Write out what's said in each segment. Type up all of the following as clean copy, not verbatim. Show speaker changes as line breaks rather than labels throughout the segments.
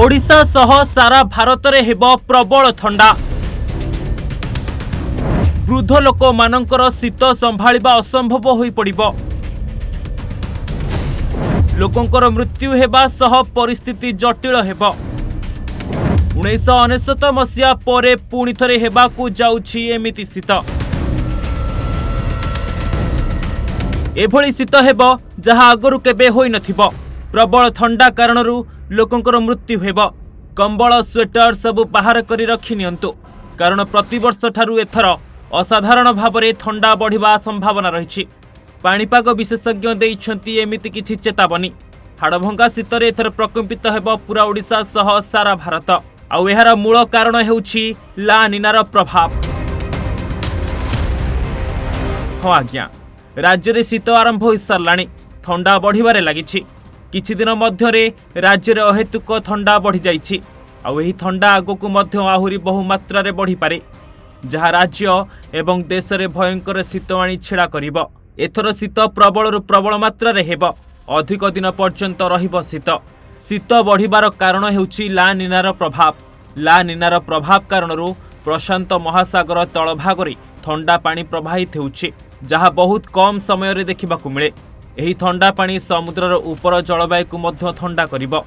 ओडिशा सह सारा भारत में हेब प्रबल ठंडा। वृद्ध लोक मानकर शीत संभाळिबा असंभव होई पड़िबो। लोकंकर मृत्यु हेबा सह परिस्थिति जटिल हेब। 1999 मसीहा परे पुणी थरे हेबाकू जाउछि एमिति शीत। एभली शीत हेब जहा आगरु केबे होई नथिबो। प्रबल ठंडा कारणरू लोकंकर मृत्यु हेब। कंबल स्वेटर सबु बाहर करी रखि नियंतु, कारण प्रतिवर्ष ठारू एथर असाधारण भावरे ठंडा बढ़िबा संभावना रहिछि। पाणीपाग विशेषज्ञ देइछंती एमिति किछि चेतावनी। हाड़भंगा शीतरे एथर प्रकम्पित हेब पूरा ओडिशा सह सारा भारत। आउ एहार मूल कारण हेउछि ला निनार प्रभाव। हाँ आज्ञा, राज्य में शीत आरंभ हो साराणी। ठंडा बढ़िबारे लागिछि। किछि दिन मध्यरे राज्य में अहेतुक ठंडा बढ़ी जाइछि। आउ एही ठंडा आगकू मध्य आहुरी बहु मात्रा रे बढ़ी पारे, जहाँ राज्य एवं देश में भयंकर शीत आनी छेड़ा करिबो। एथर शीत प्रबल प्रबल मात्रा रे हेब। अधिक दिन पर्यंत रहिबो शीत। शीत बढ़िबार कारण हेउछि ला निनार प्रभाव। ला निनार प्रभाव कारणरू प्रशांत महासागर तलभागरे ठंडा पानी प्रवाहित हेउछि, जहाँ बहुत कम समय रे देखिबाकू मिले। एही ठंडा पानी समुद्रर उपर जलवायु को मध्य ठंडा करिबो,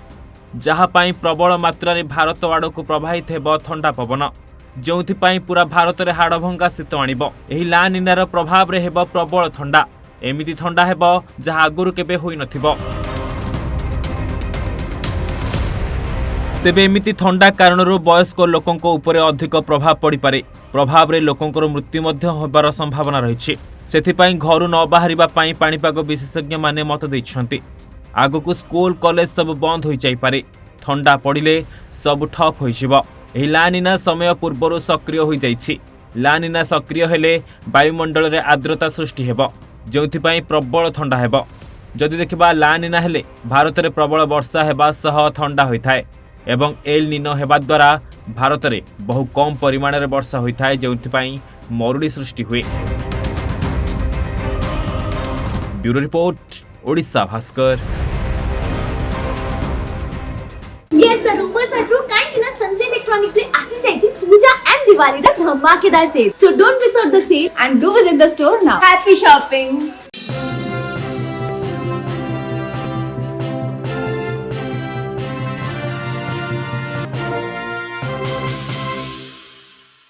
जहाँ पाई प्रबल मात्रा रे भारत आड़कू प्रवाहित हेब ठंडा पवन, जोंथिपाई पूरा भारत रे हाड़भंगा शीत आनिबो। एही ला निनार प्रभाव रे हेब प्रबल ठंडा। एमिति ठंडा हेब जहाँ आगुरु केबे होई नथिबो। तेबे एमिति ठंडा कारणरू वयस्क लोकंक उपरे अधिक प्रभाव पड़ी पारे। प्रभाव रे लोकंकर मृत्यु मध्य होबार संभावना रहिछि। सेथिपाई घरु न बाहरिबा पाई पाणीपाग विशेषज्ञ माने मत दैछंती। आगकू स्कूल कॉलेज सब बंद होई जाई पारे। ठंडा पड़िले सब ठप होइजिबो। एही ला निना समय पूर्वरु सक्रिय होई जाइछि। ला निना सक्रिय हेले वायुमंडल रे आर्द्रता सृष्टि हेबो, जोंथिपाई प्रबल ठंडा हेबो। जदि देखिबा ला निना हेले भारत रे प्रबल वर्षा हेबा सह ठंडा होइथाय एवं एल निनो हेबा द्वारा भारत रे बहु कम परिमाण रे वर्षा होइथाय, जोंथिपाई मरुड़ी सृष्टि हुए। Bureau report, Odisha Bhaskar.
Yes, the rumors are true. Kind of Sanjay Electronics play Asi Puja and Diwali धमाकेदार sale. So don't miss out the sale
and do visit the store now.
Happy shopping!